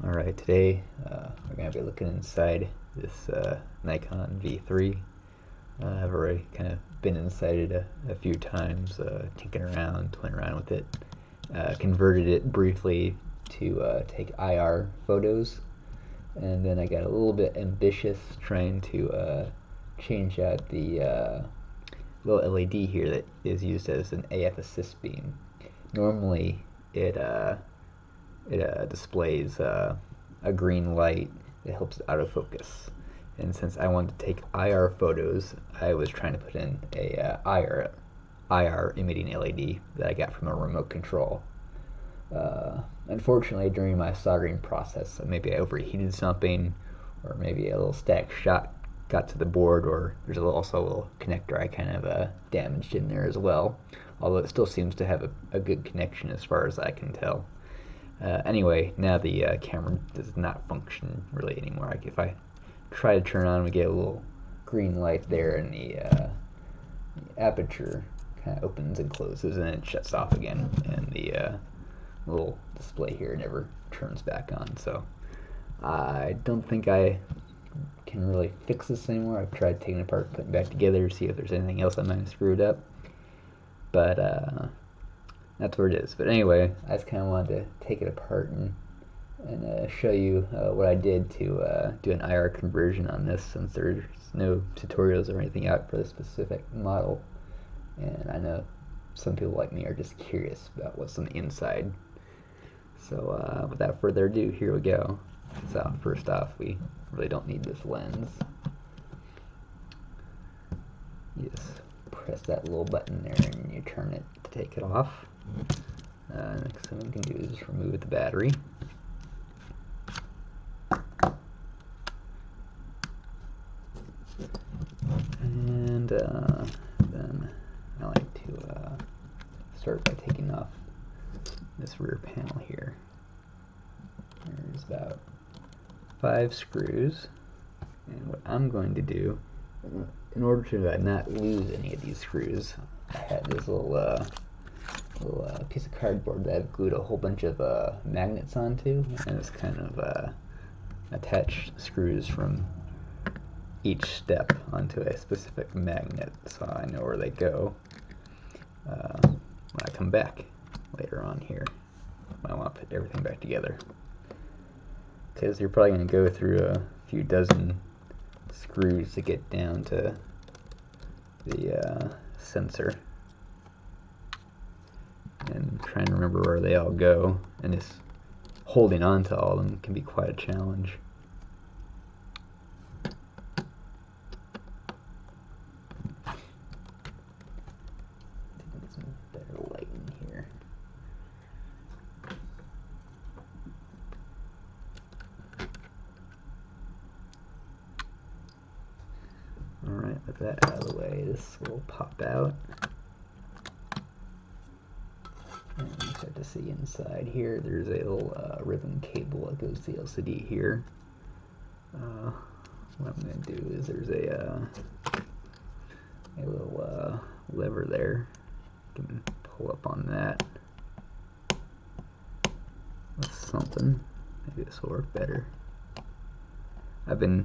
Alright, today we're going to be looking inside this Nikon V3. I've already kind of been inside it a few times, tinkering around, toying around with it. Converted it briefly to take IR photos, and then I got a little bit ambitious trying to change out the little LED here that is used as an AF assist beam. Normally it displays a green light that helps it autofocus. And since I wanted to take IR photos, I was trying to put in a IR emitting LED that I got from a remote control. Unfortunately, during my soldering process, maybe I overheated something, or maybe a little static shot got to the board, or there's also a little connector I kind of damaged in there as well, although it still seems to have a good connection as far as I can tell. Anyway, now the camera does not function really anymore. Like if I try to turn on, we get a little green light there, and the aperture kind of opens and closes, and it shuts off again, and the little display here never turns back on. So I don't think I can really fix this anymore. I've tried taking it apart, putting it back together to see if there's anything else I might have screwed up, but that's where it is. But anyway, I just kind of wanted to take it apart and show you what I did to do an IR conversion on this, since there's no tutorials or anything out for this specific model, and I know some people like me are just curious about what's on the inside. So without further ado, here we go. So first off, we really don't need this lens. You just press that little button there and you turn it to take it off. Next thing we can do is just remove the battery. And then I like to start by taking off this rear panel here. There's about 5 screws, and what I'm going to do, in order to not lose any of these screws, I had this little piece of cardboard that I've glued a whole bunch of magnets onto, and it's kind of attached screws from each step onto a specific magnet, so I know where they go when I come back later on here when I want to put everything back together, because you're probably going to go through a few dozen screws to get down to the sensor, and trying to remember where they all go, and just holding on to all of them can be quite a challenge. Get some better light in here. Alright, with that out of the way, this will pop out. And you start to see inside here, there's a little ribbon cable that goes to the LCD here. What I'm going to do is there's a little lever there. You can pull up on that. That's something. Maybe this will work better. Have been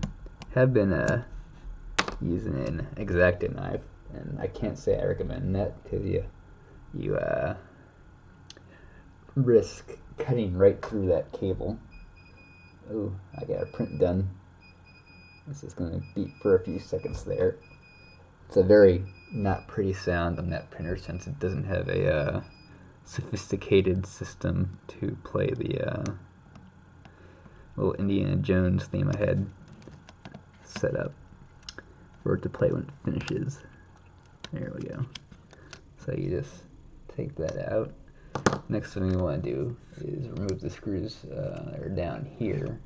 using an X-Acto knife, and I can't say I recommend that, because you risk cutting right through that cable. Oh, I got a print done. This is going to beep for a few seconds there. It's a very not pretty sound on that printer, since it doesn't have a sophisticated system to play the little Indiana Jones theme I had set up for it to play when it finishes. There we go. So you just take that out. Next thing we want to do is remove the screws that are down here,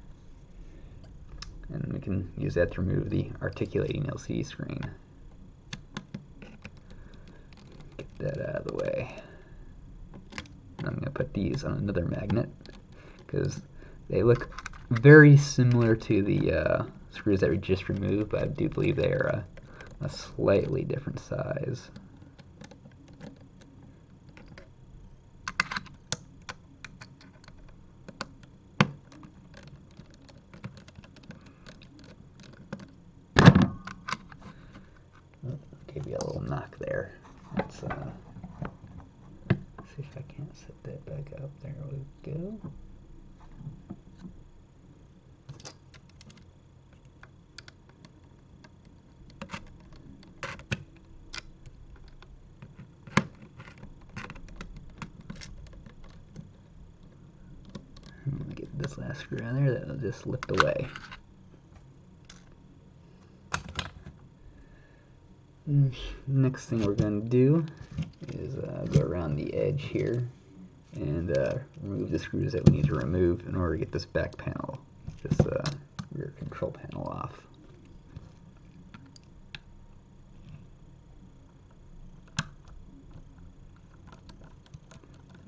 and we can use that to remove the articulating LCD screen. Get that out of the way. And I'm going to put these on another magnet, because they look very similar to the screws that we just removed, but I do believe they are a slightly different size. there. Let's see if I can't set that back up. There we go. Get this last screw on there, that'll just lift away. Next thing we're going to do is go around the edge here and remove the screws that we need to remove in order to get this back panel, this rear control panel off.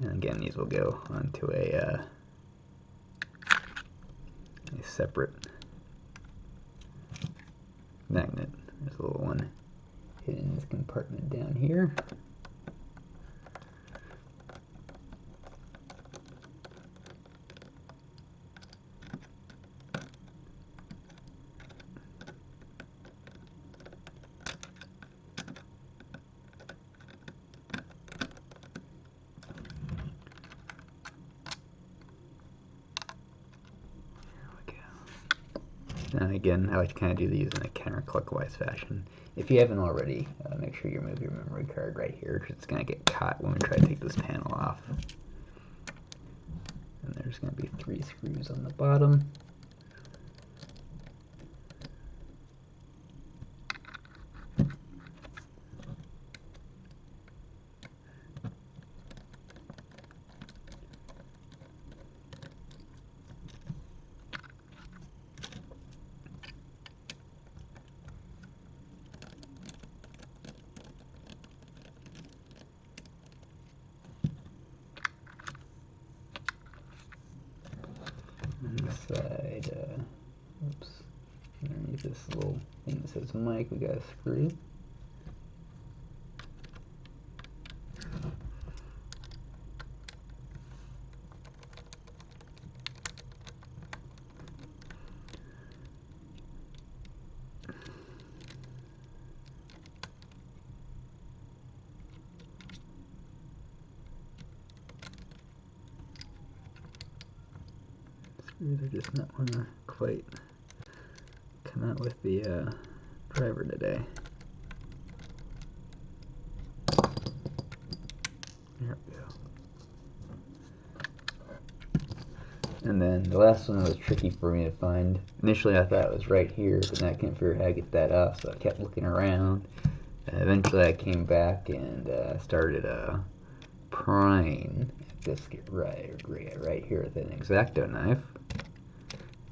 And again, these will go onto a separate magnet. There's a little one hidden in this compartment down here. Now again, I like to kind of do these in a counterclockwise fashion. If you haven't already, make sure you remove your memory card right here, because it's going to get caught when we try to take this panel off. And there's going to be 3 screws on the bottom. On this side, oops, underneath this little thing that says mic, we got a screw. Screws are just not want to quite come out with the driver today. There we go. And then the last one was tricky for me to find. Initially I thought it was right here, but then I couldn't figure out how to get that off, so I kept looking around. And eventually I came back and started prying this right here with an X-Acto knife.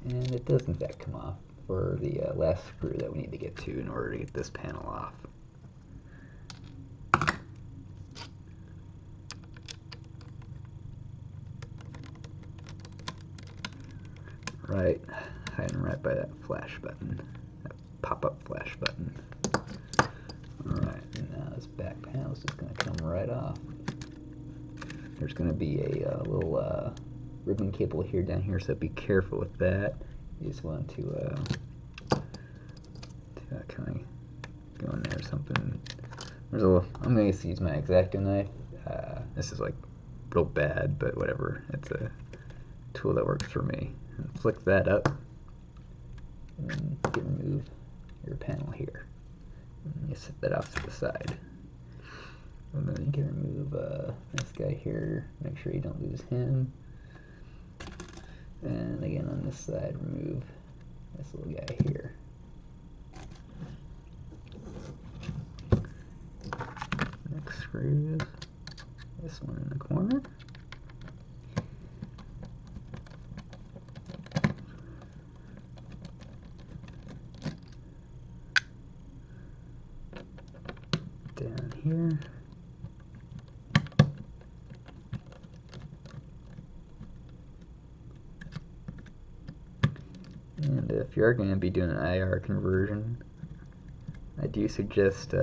And it does in fact come off for the last screw that we need to get to in order to get this panel off. Right, hiding right by that flash button, that pop-up flash button. Alright, and now this back panel is just going to come right off. There's going to be a little ribbon cable here down here, so be careful with that. You just want to kind of go in there or something. There's a little, I'm going to use my X-Acto knife. This is like real bad, but whatever. It's a tool that works for me. And flick that up, and then you can remove your panel here. And you set that off to the side. And then you can remove this guy here, make sure you don't lose him. And again on this side, remove this little guy here. Next screw, this one in the corner. Down here. And if you are going to be doing an IR conversion, I do suggest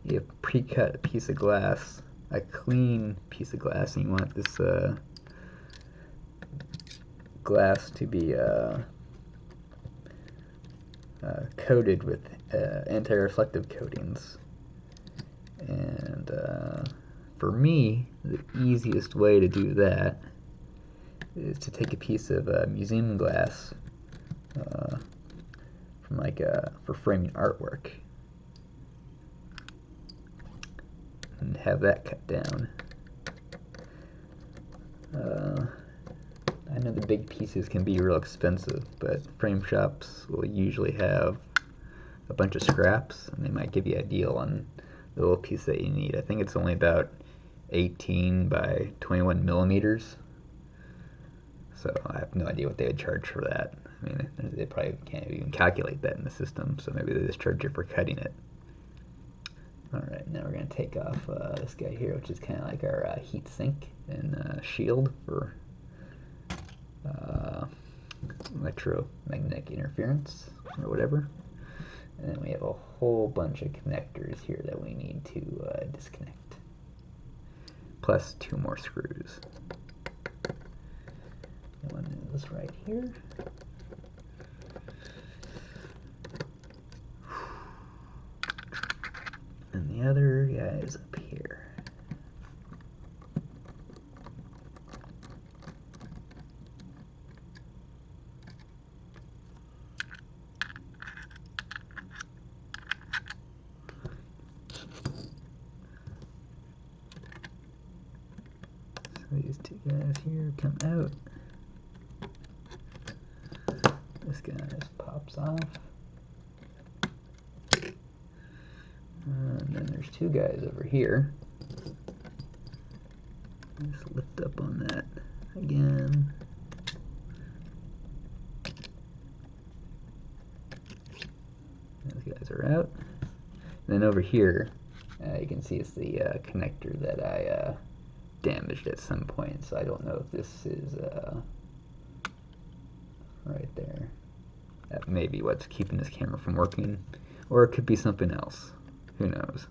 you pre-cut a piece of glass, a clean piece of glass, and you want this glass to be coated with anti-reflective coatings. And for me, the easiest way to do that is to take a piece of museum glass from for framing artwork and have that cut down. I know the big pieces can be real expensive, but frame shops will usually have a bunch of scraps, and they might give you a deal on the little piece that you need. I think it's only about 18 by 21 millimeters. So I have no idea what they would charge for that. I mean, they probably can't even calculate that in the system, so maybe they just charge you for cutting it. Alright, now we're going to take off this guy here, which is kind of like our heat sink and shield for electromagnetic interference or whatever. And then we have a whole bunch of connectors here that we need to disconnect, plus 2 more screws. And one is right here. And the other guy is up here. So these 2 guys here come out. This guy just pops off. And then there's 2 guys over here. Just lift up on that again. Those guys are out. And then over here, you can see it's the connector that I damaged at some point. So I don't know if this is right there. That may be what's keeping this camera from working, or it could be something else. Who knows?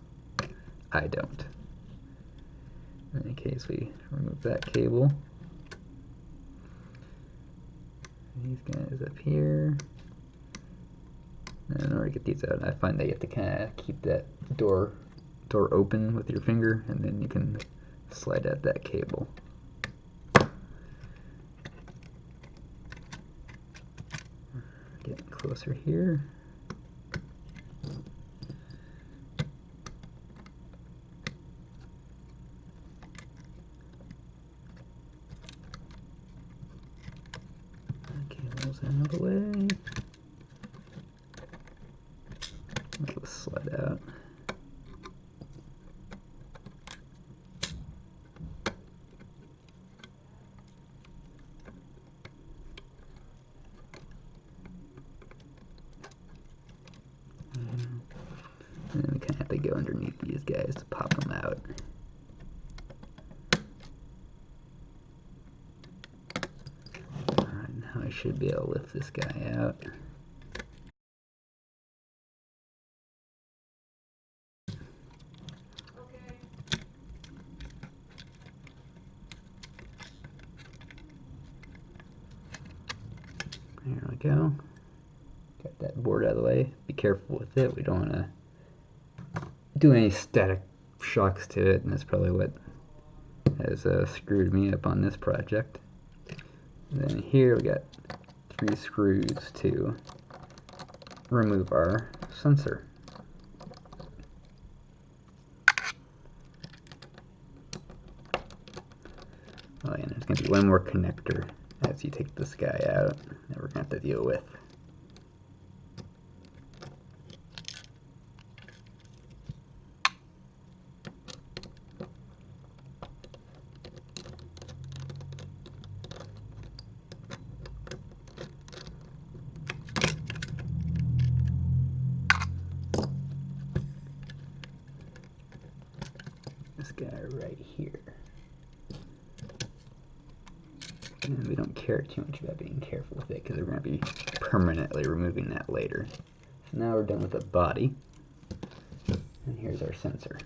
I don't. In any case, we remove that cable. These guys up here. And in order to get these out, I find that you have to kind of keep that door open with your finger, and then you can slide out that cable. Getting closer here. Cable's out of the way. Let's slide out. And then we kind of have to go underneath these guys to pop them out. Alright, now I should be able to lift this guy out. There we go. Got that board out of the way. Be careful with it. We don't want to do any static shocks to it, and that's probably what has screwed me up on this project. And then here we got 3 screws to remove our sensor. Oh, and there's going to be one more connector as you take this guy out that we're going to have to deal with. This guy right here. And we don't care too much about being careful with it because we're going to be permanently removing that later. So now we're done with the body. And here's our sensor.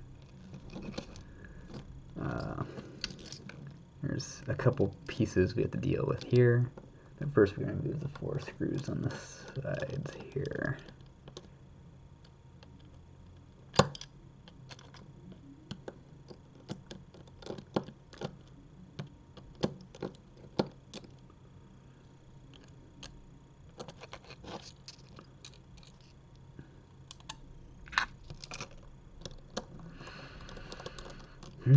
There's a couple pieces we have to deal with here. But first we're going to remove the 4 screws on the sides here. Oh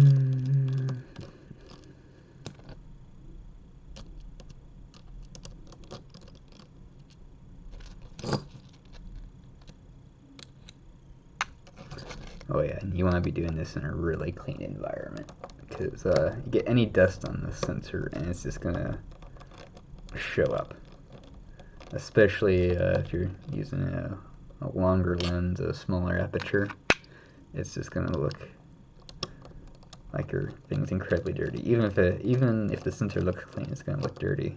yeah, and you want to be doing this in a really clean environment, because you get any dust on the sensor and it's just gonna show up. Especially if you're using a longer lens, a smaller aperture, it's just gonna look like your thing's incredibly dirty. Even if the sensor looks clean, it's gonna look dirty.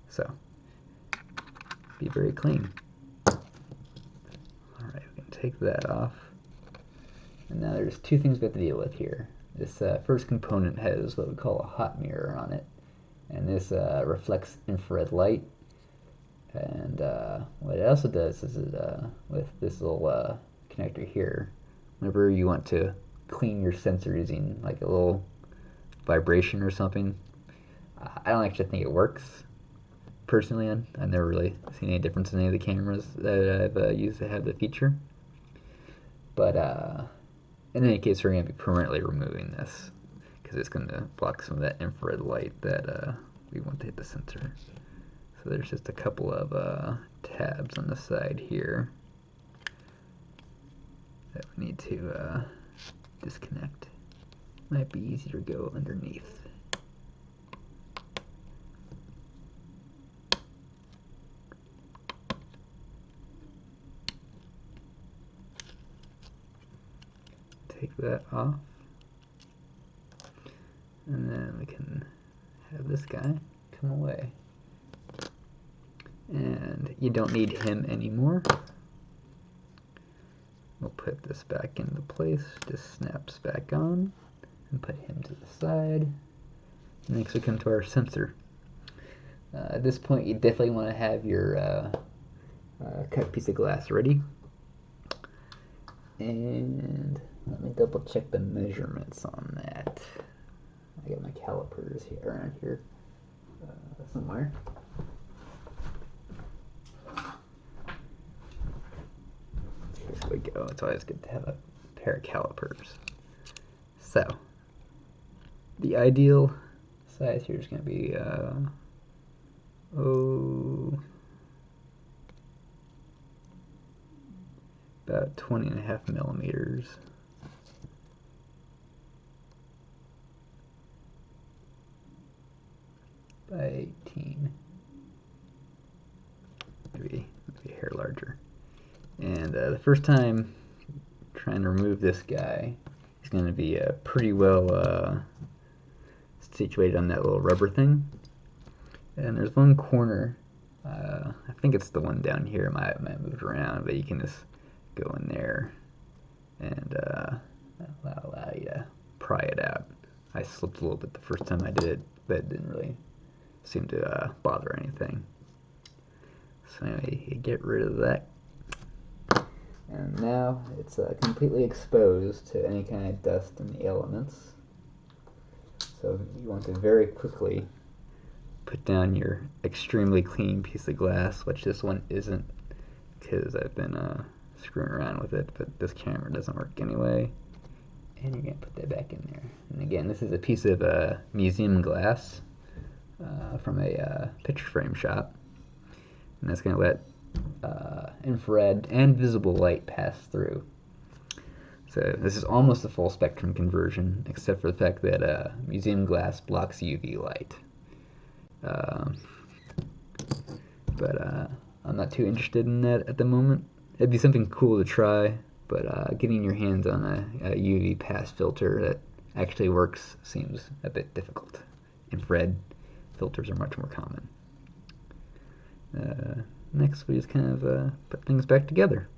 So be very clean. All right, we can take that off. And now there's two things we have to deal with here. This first component has what we call a hot mirror on it, and this reflects infrared light. And what it also does is with this little connector here, whenever you want to clean your sensor using like a little vibration or something, I don't actually think it works. Personally, I've never really seen any difference in any of the cameras that I've used that have the feature. But in any case, we're going to be permanently removing this because it's going to block some of that infrared light that we want to hit the sensor. So there's just a couple of tabs on the side here that we need to disconnect. Might be easier to go underneath. Take that off, and then we can have this guy come away. And you don't need him anymore. We'll put this back into place, just snaps back on, and put him to the side. Next we come to our sensor. At this point you definitely want to have your cut piece of glass ready. And let me double check the measurements on that. I got my calipers here around here somewhere. Here we go. It's always good to have a pair of calipers. So, the ideal size here is going to be about 20.5 millimeters. By 18. Maybe a hair larger. And the first time trying to remove this guy, he's going to be pretty well situated on that little rubber thing. And there's one corner, I think it's the one down here, might have moved around, but you can just go in there and allow you to pry it out. I slipped a little bit the first time I did it, but it didn't really seem to bother anything. So anyway, you get rid of that. And now it's completely exposed to any kind of dust in the elements. So you want to very quickly put down your extremely clean piece of glass, which this one isn't, because I've been screwing around with it, but this camera doesn't work anyway. And you're going to put that back in there. And again, this is a piece of museum glass from a picture frame shop. And that's going to let infrared and visible light pass through. So this is almost a full spectrum conversion, except for the fact that museum glass blocks UV light. But I'm not too interested in that at the moment. It'd be something cool to try, but getting your hands on a UV pass filter that actually works seems a bit difficult. Infrared filters are much more common. Next, we just kind of put things back together.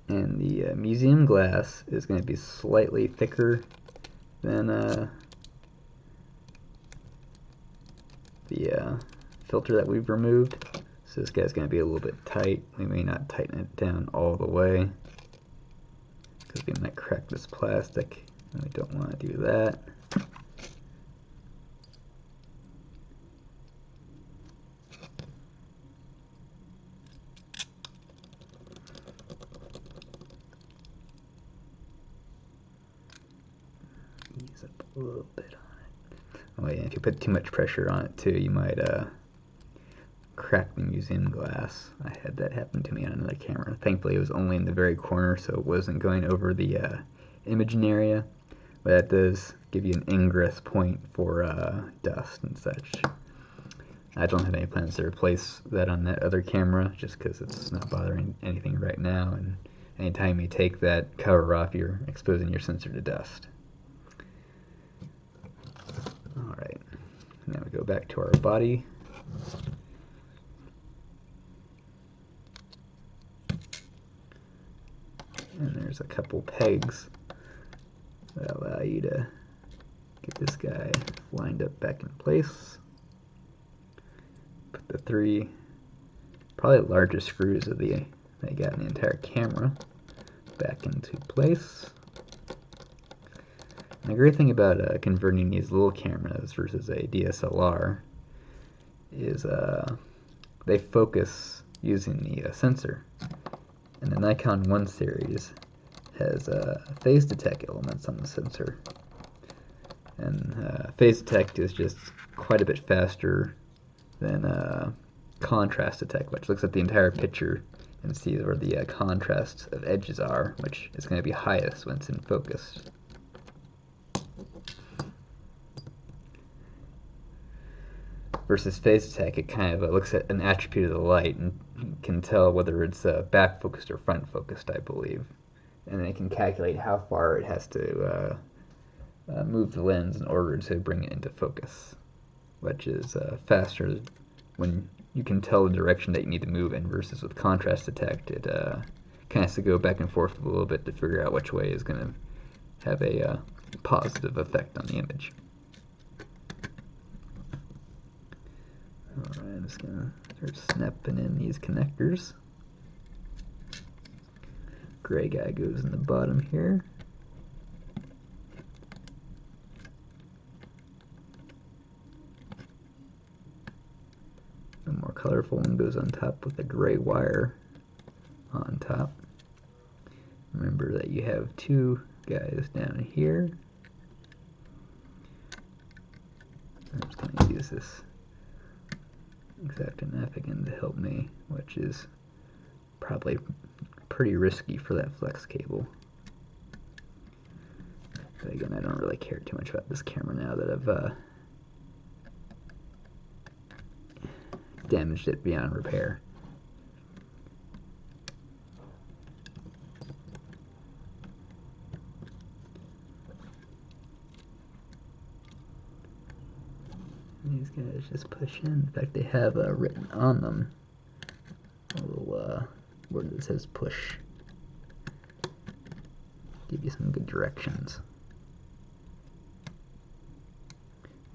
And the museum glass is going to be slightly thicker than the filter that we've removed. So this guy's going to be a little bit tight. We may not tighten it down all the way because we might crack this plastic. We don't want to do that. Ease up a little bit on it. Oh yeah, if you put too much pressure on it too, you might crack the museum glass. I had that happen to me on another camera. Thankfully it was only in the very corner, so it wasn't going over the imaging area, but that does give you an ingress point for dust and such. I don't have any plans to replace that on that other camera, just because it's not bothering anything right now, and anytime you take that cover off, you're exposing your sensor to dust. Alright, now we go back to our body. And there's a couple pegs that allow you to get this guy lined up back in place. Put the three probably largest screws that they got in the entire camera back into place. And the great thing about converting these little cameras versus a DSLR is they focus using the sensor. And the Nikon 1 series has phase detect elements on the sensor. And phase detect is just quite a bit faster than contrast detect, which looks at the entire picture and sees where the contrast of edges are, which is going to be highest when it's in focus. Versus phase detect, it kind of looks at an attribute of the light and can tell whether it's back focused or front focused, I believe. And then it can calculate how far it has to move the lens in order to bring it into focus, which is faster when you can tell the direction that you need to move in, versus with contrast detect, it kind of has to go back and forth a little bit to figure out which way is going to have a positive effect on the image. Alright, I'm just going to start snapping in these connectors. Gray guy goes in the bottom here. The more colorful one goes on top with a gray wire on top. Remember that you have two guys down here. I'm just going to use this X-Acto again to help me, which is probably pretty risky for that flex cable. But again, I don't really care too much about this camera now that I've damaged it beyond repair. These guys just push in. In fact, they have written on them a little word that says push. Give you some good directions.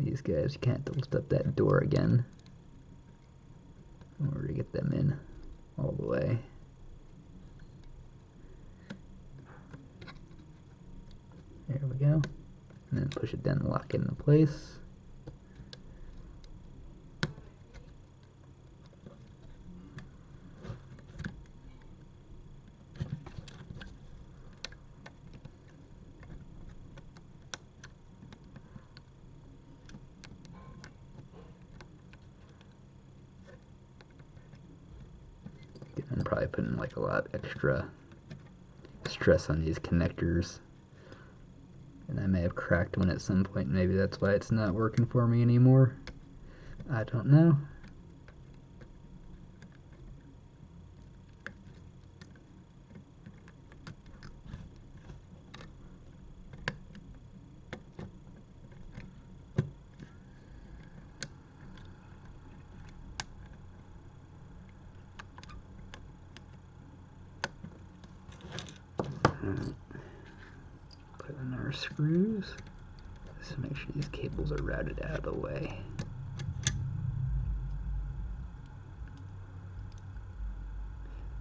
These guys, you can't lift up that door again in order to get them in all the way. There we go. And then push it down and lock it into place. I'm probably putting like a lot of extra stress on these connectors, and I may have cracked one at some point. Maybe that's why it's not working for me anymore. I don't know. Put in our screws. Just make sure these cables are routed out of the way.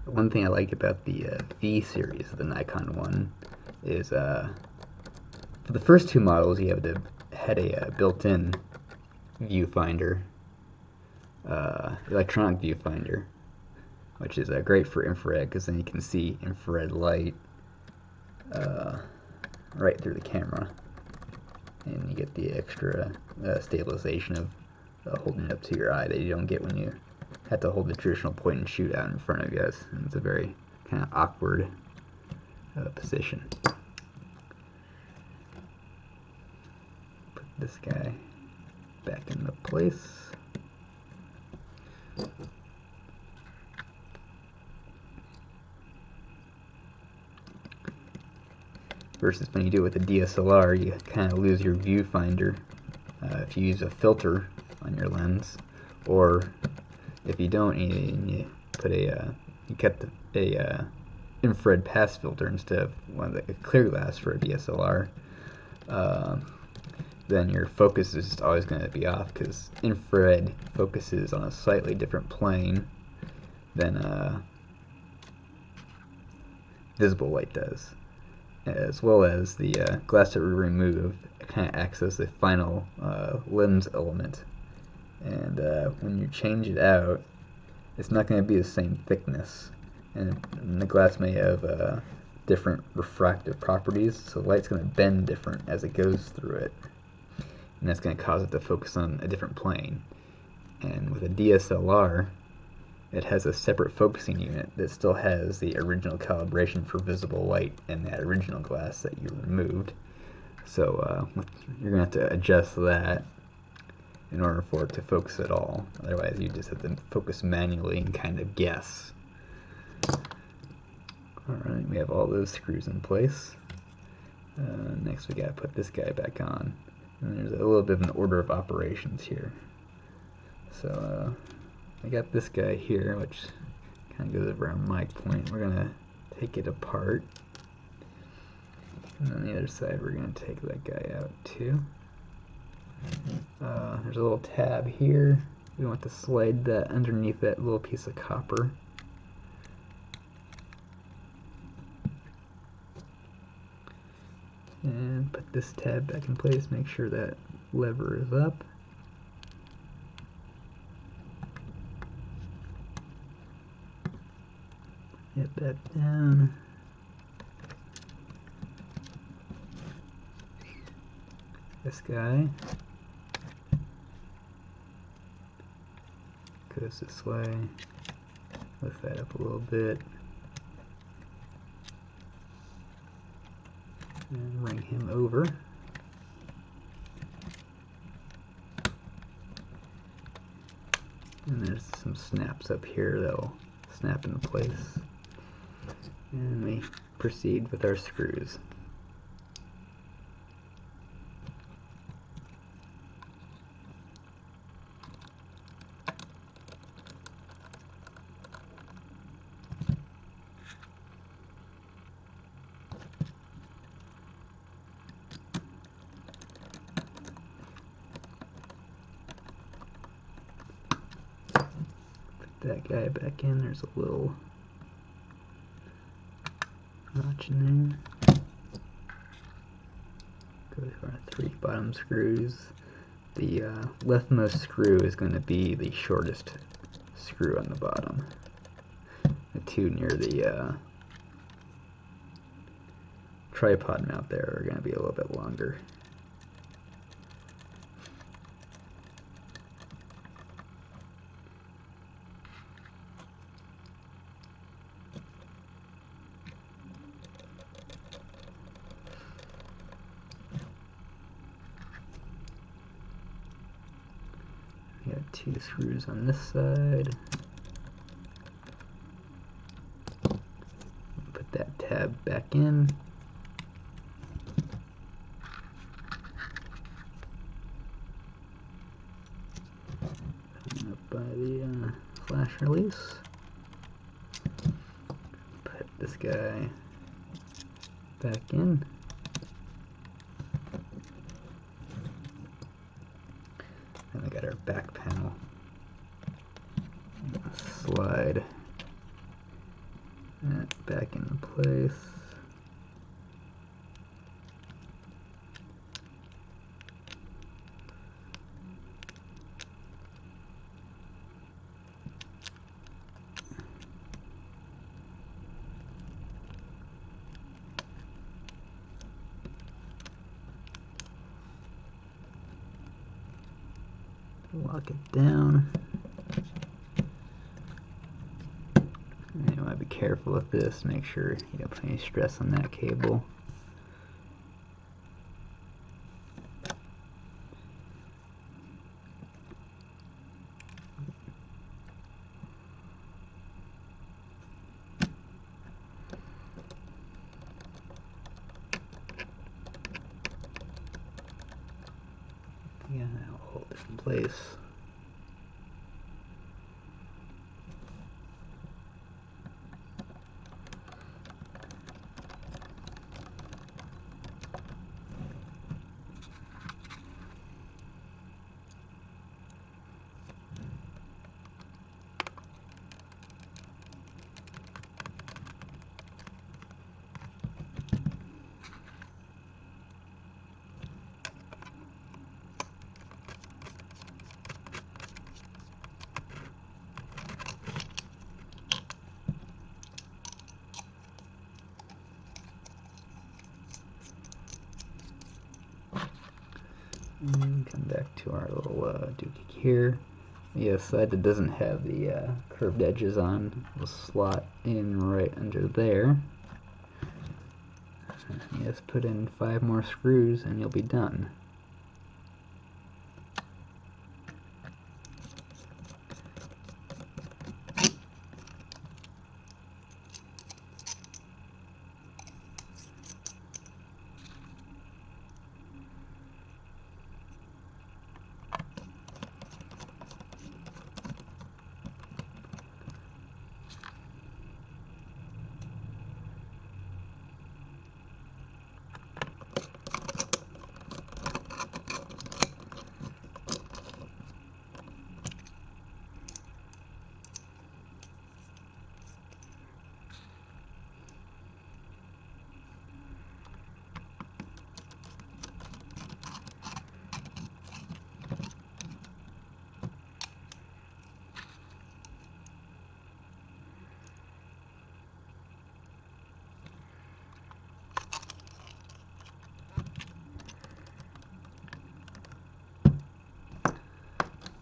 One thing I like about the V series of the Nikon 1 is For the first two models, you had a built-in viewfinder, electronic viewfinder, which is great for infrared because then you can see infrared light right through the camera, and you get the extra stabilization of holding it up to your eye that you don't get when you have to hold the traditional point and shoot out in front of you. It's a very kind of awkward position. Put this guy back into place. Versus when you do it with a DSLR, you kind of lose your viewfinder if you use a filter on your lens, or if you don't, you put you kept a infrared pass filter instead of a clear glass for a DSLR. Then your focus is just always going to be off because infrared focuses on a slightly different plane than visible light does, as well as the glass that we remove kind of acts as the final lens element, and when you change it out, it's not going to be the same thickness, and the glass may have different refractive properties, so light's going to bend different as it goes through it, and that's going to cause it to focus on a different plane. And with a DSLR, it has a separate focusing unit that still has the original calibration for visible light in that original glass that you removed. So you're going to have to adjust that in order for it to focus at all. Otherwise, you just have to focus manually and kind of guess. Alright, we have all those screws in place. Next, we got to put this guy back on. And there's a little bit of an order of operations here. So, I got this guy here, which kind of goes over on my point. We're going to take it apart. And on the other side, we're going to take that guy out too. There's a little tab here. We want to slide that underneath that little piece of copper. And put this tab back in place. Make sure that lever is up. Get that down. This guy goes this way. Lift that up a little bit. And ring him over. And there's some snaps up here that'll snap into place. And we proceed with our screws. That guy back in. There's a little notch in there. Go for our 3 bottom screws. The leftmost screw is going to be the shortest screw on the bottom. The 2 near the tripod mount there are going to be a little bit longer. We got 2 screws on this side. Put that tab back in. Up by the flash release. Put this guy back in. And we got our back panel. Slide that back into place. lock it down. And you want to be careful with this, make sure you don't put any stress on that cable. Yeah, I'll hold it in place. And come back to our little doohickey here. The side that doesn't have the curved edges on will slot in right under there. Just put in 5 more screws and you'll be done.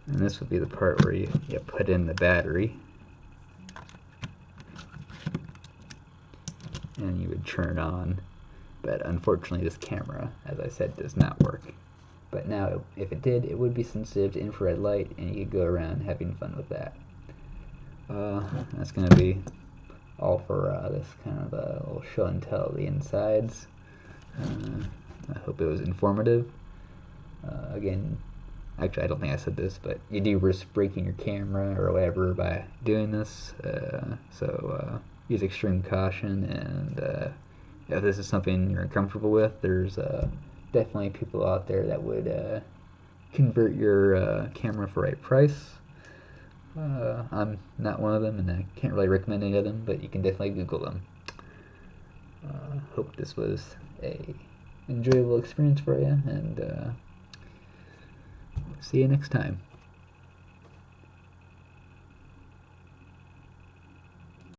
And this would be the part where you put in the battery. And you would turn on. But unfortunately this camera, as I said, does not work. But now, if it did, it would be sensitive to infrared light, and you could go around having fun with that. That's going to be all for this kind of a little show and tell of the insides. I hope it was informative. Again, actually I don't think I said this, but you do risk breaking your camera or whatever by doing this, so use extreme caution, and if this is something you're uncomfortable with, there's definitely people out there that would convert your camera for the right price. I'm not one of them, and I can't really recommend any of them, but you can definitely Google them. Hope this was a enjoyable experience for you, and see you next time.